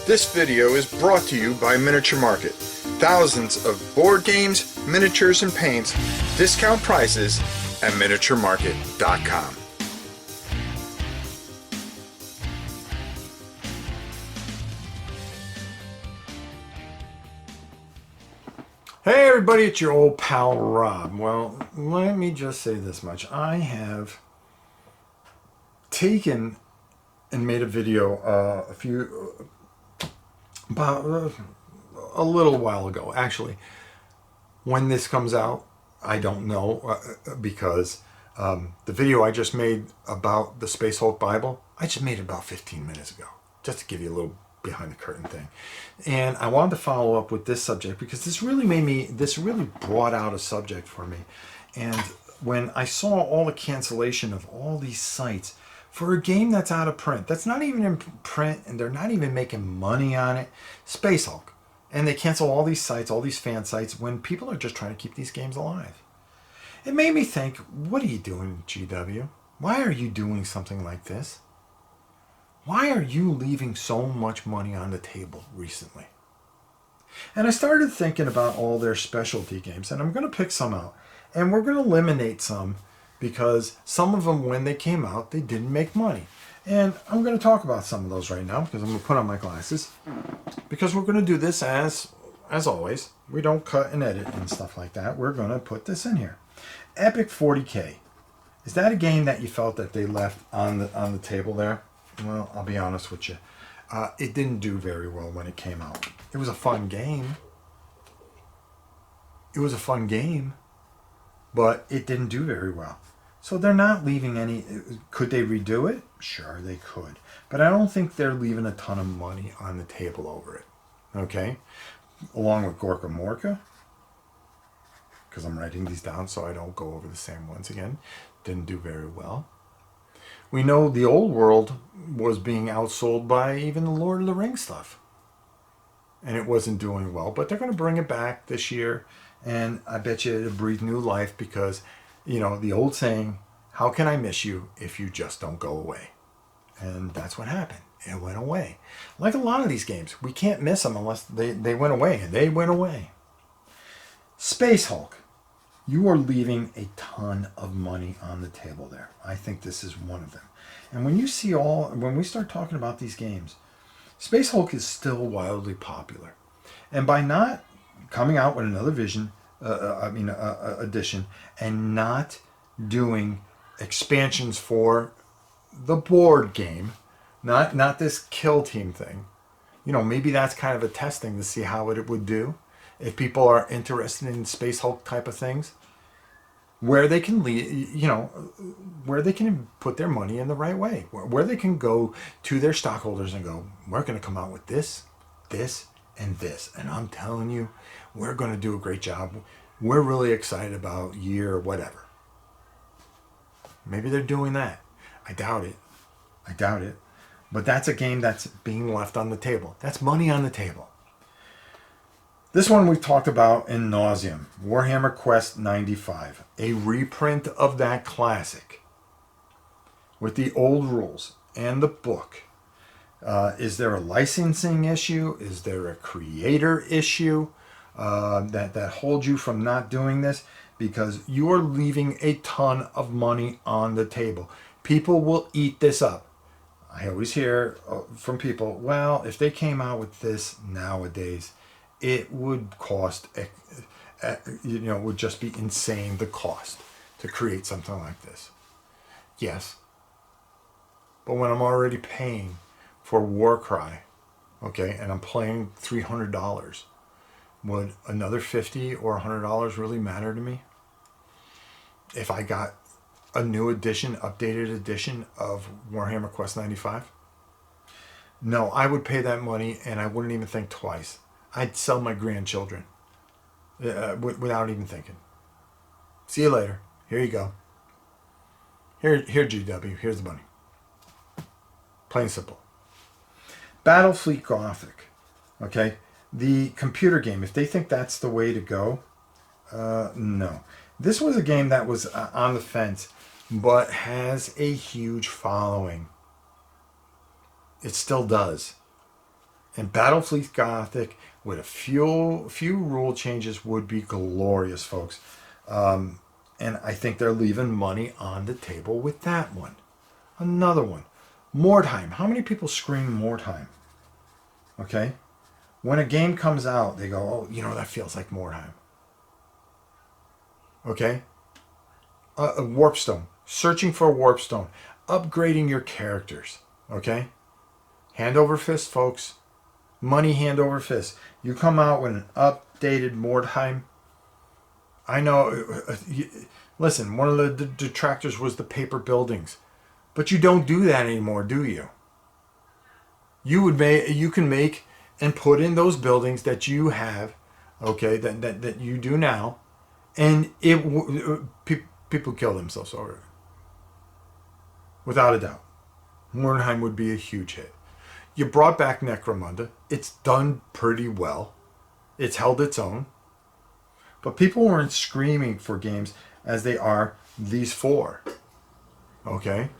This video is brought to you by Miniature Market. Thousands of board games, miniatures, and paints, discount prices at miniaturemarket.com. Hey everybody, it's your old pal Rob. Well, let me just say this much. I have taken and made a video about a little while ago. Actually, when this comes out, I don't know because the video I just made about the Space Hulk Bible, I just made it about 15 minutes ago, just to give you a little behind the curtain thing. And I wanted to follow up with this subject because this really brought out a subject for me. And when I saw all the cancellation of all these sites for a game that's out of print, that's not even in print, and they're not even making money on it, Space Hulk, and they cancel all these sites, all these fan sites, when people are just trying to keep these games alive. It made me think, what are you doing, GW? Why are you doing something like this? Why are you leaving so much money on the table recently? And I started thinking about all their specialty games, and I'm going to pick some out, and we're going to eliminate some because some of them, when they came out, they didn't make money. And I'm going to talk about some of those right now because I'm going to put on my glasses, because we're going to do this as always. We don't cut and edit and stuff like that. We're going to put this in here. Epic 40K. Is that a game that you felt that they left on the table there? Well, I'll be honest with you. It didn't do very well when it came out. It was a fun game. But it didn't do very well. So they're not leaving any. Could they redo it? Sure, they could. But I don't think they're leaving a ton of money on the table over it. Okay? Along with Gorka Morka, because I'm writing these down so I don't go over the same ones again. Didn't do very well. We know the old world was being outsold by even the Lord of the Rings stuff. And it wasn't doing well. But they're going to bring it back this year. And I bet you it'll breathe new life because, you know, the old saying, how can I miss you if you just don't go away? And that's what happened. It went away. Like a lot of these games, we can't miss them unless they went away. And they went away. Space Hulk. You are leaving a ton of money on the table there. I think this is one of them. And when we start talking about these games, Space Hulk is still wildly popular. And by not coming out with another edition, and not doing expansions for the board game, not this kill team thing, you know, maybe that's kind of a testing to see how it would do. If people are interested in Space Hulk type of things, where they can where they can put their money in the right way, where they can go to their stockholders and go, we're going to come out with this, and this, and I'm telling you, we're going to do a great job. We're really excited about year whatever. Maybe they're doing that. I doubt it. But that's a game that's being left on the table. That's money on the table. This one we've talked about in nauseam. Warhammer Quest 95. A reprint of that classic with the old rules and the book. Is there a licensing issue? Is there a creator issue that holds you from not doing this? Because you are leaving a ton of money on the table. People will eat this up. I always hear from people, well, if they came out with this nowadays, it would cost, would just be insane, the cost to create something like this. Yes. But when I'm already paying for Warcry, okay, and I'm paying $300, would another $50 or $100 really matter to me? If I got a new edition, updated edition of Warhammer Quest 95? No, I would pay that money and I wouldn't even think twice. I'd sell my grandchildren without even thinking. See you later. Here you go. Here, GW. Here's the money. Plain and simple. Battlefleet Gothic. Okay? The computer game, if they think that's the way to go, no. This was a game that was on the fence, but has a huge following. It still does. And Battlefleet Gothic with a few rule changes would be glorious, folks. And I think they're leaving money on the table with that one. Another one. Mordheim. How many people scream Mordheim? Okay? When a game comes out, they go, oh, that feels like Mordheim. Okay? A Warpstone. Searching for a Warpstone. Upgrading your characters. Okay? Hand over fist, folks. Money hand over fist. You come out with an updated Mordheim. I know. Listen, one of the detractors was the paper buildings. But you don't do that anymore, do you? You can make and put in those buildings that you have, okay, that you do now, and people kill themselves over it. Without a doubt. Mordheim would be a huge hit. You brought back Necromunda. It's done pretty well. It's held its own. But people weren't screaming for games as they are these four. Okay?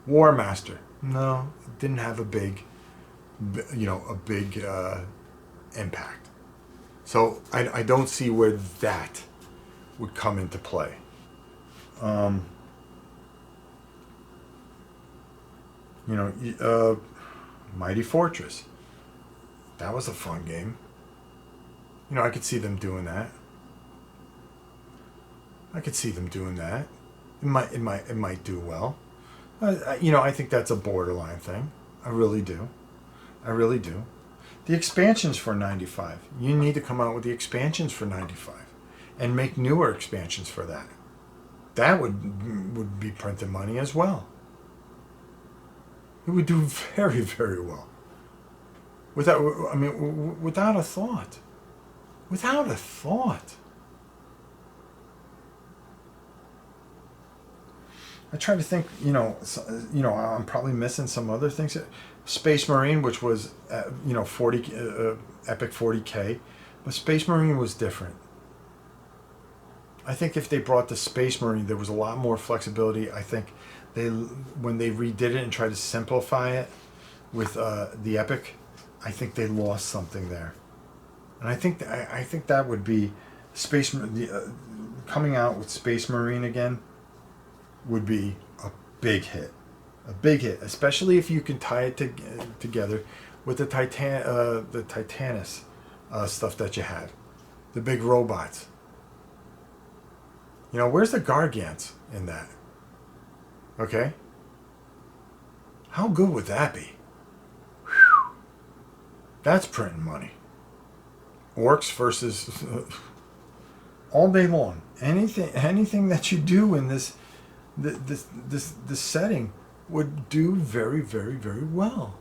War Master. No, it didn't have a big impact. So I don't see where that would come into play. Mighty Fortress. That was a fun game. I could see them doing that. It might do well. I think that's a borderline thing. I really do. The expansions for 95. You need to come out with the expansions for 95 and make newer expansions for that. That would be printing money as well. It would do very, very well. Without a thought. Without a thought. I try to think, I'm probably missing some other things. Space Marine, which was, 40, Epic 40K, but Space Marine was different. I think if they brought the Space Marine, there was a lot more flexibility. I think when they redid it and tried to simplify it with the Epic, I think they lost something there. And I think that would be coming out with Space Marine again would be a big hit. A big hit, especially if you can tie it together with the Titanus stuff that you had. The big robots. Where's the Gargants in that? Okay? How good would that be? Whew. That's printing money. Orcs versus all day long. Anything that you do in this setting would do very, very, very well.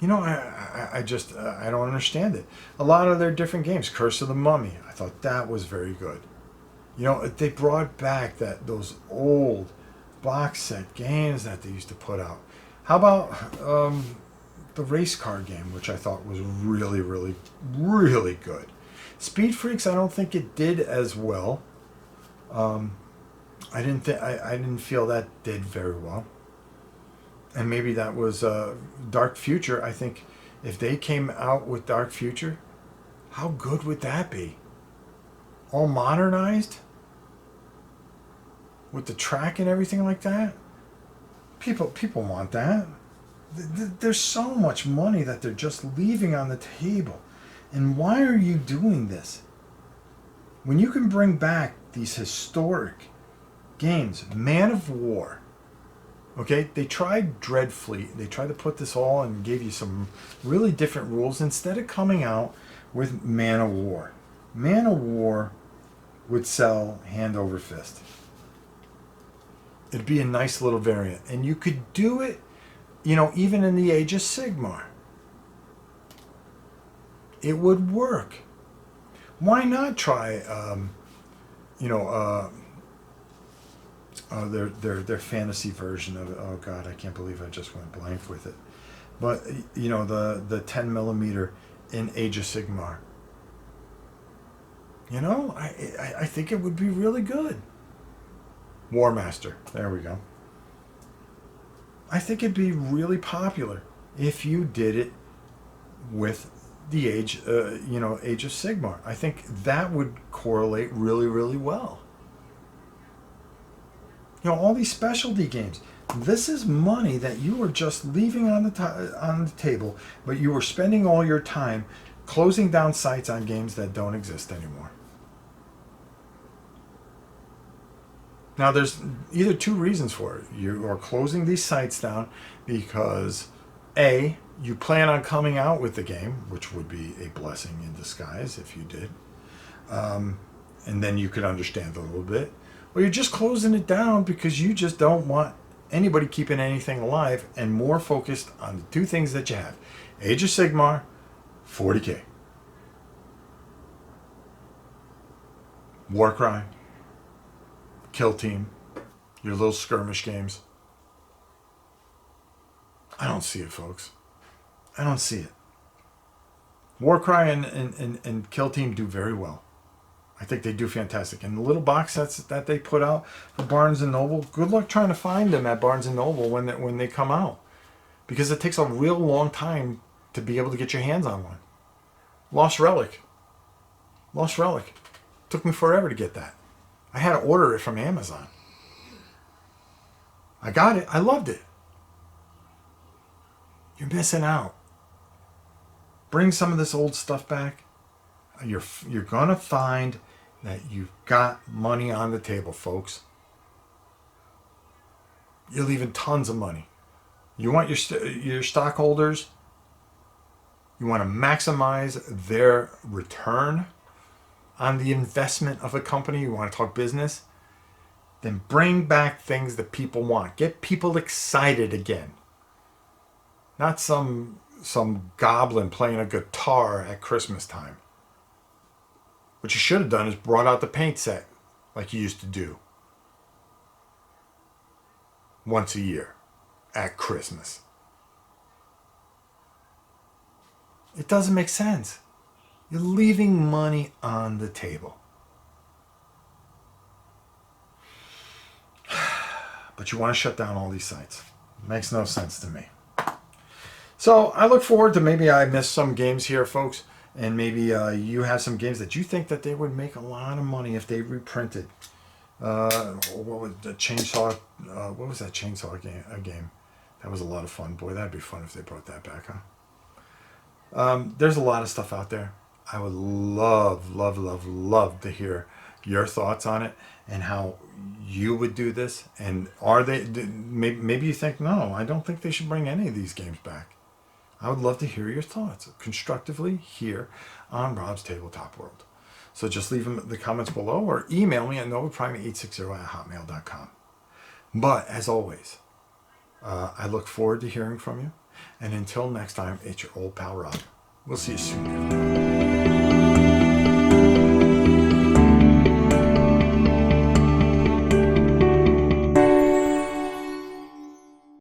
I don't understand it. A lot of their different games, Curse of the Mummy, I thought that was very good. They brought back those old box set games that they used to put out. How about the race car game, which I thought was really, really, really good. Speed Freaks, I don't think it did as well. I didn't feel that did very well. And maybe that was Dark Future. I think if they came out with Dark Future, how good would that be? All modernized? With the track and everything like that? People want that. There's so much money that they're just leaving on the table. And why are you doing this? When you can bring back these historic games, Man of War. Okay, they tried Dreadfleet. They tried to put this all and gave you some really different rules instead of coming out with Man of War. Man of War would sell hand over fist. It'd be a nice little variant. And you could do it, even in the Age of Sigmar. It would work. Why not try, their fantasy version of it? Oh God, I can't believe I just went blank with it. But the 10 millimeter in Age of Sigmar. I think it would be really good. War Master. There we go. I think it'd be really popular if you did it with the Age of Sigmar. I think that would correlate really, really well. All these specialty games. This is money that you are just leaving on the table, but you are spending all your time closing down sites on games that don't exist anymore. Now, there's either two reasons for it. You are closing these sites down because, A, you plan on coming out with the game, which would be a blessing in disguise if you did. And then you could understand a little bit. Or you're just closing it down because you just don't want anybody keeping anything alive and more focused on the two things that you have. Age of Sigmar, 40K. Warcry, Kill Team, your little skirmish games. I don't see it, folks. I don't see it. Warcry and Kill Team do very well. I think they do fantastic. And the little box sets that they put out for Barnes & Noble, good luck trying to find them at Barnes & Noble when they come out. Because it takes a real long time to be able to get your hands on one. Lost Relic. Took me forever to get that. I had to order it from Amazon. I got it. I loved it. You're missing out. Bring some of this old stuff back. You're going to find that you've got money on the table, folks. You're leaving tons of money. You want your stockholders, you want to maximize their return on the investment of a company. You want to talk business. Then bring back things that people want. Get people excited again. Not some goblin playing a guitar at Christmas time. What you should have done is brought out the paint set like you used to do once a year at Christmas. It doesn't make sense. You're leaving money on the table. But you want to shut down all these sites. It makes no sense to me. So I look forward to, maybe I missed some games here, folks. And maybe you have some games that you think that they would make a lot of money if they reprinted. What was the Chainsaw? What was that Chainsaw game? That was a lot of fun. Boy, that'd be fun if they brought that back, huh? There's a lot of stuff out there. I would love to hear your thoughts on it and how you would do this. And are they? Maybe you think, no, I don't think they should bring any of these games back. I would love to hear your thoughts constructively here on Rob's Tabletop World. So just leave them in the comments below or email me at novaprime860@hotmail.com. But as always, I look forward to hearing from you. And until next time, it's your old pal Rob. We'll see you soon, everyone.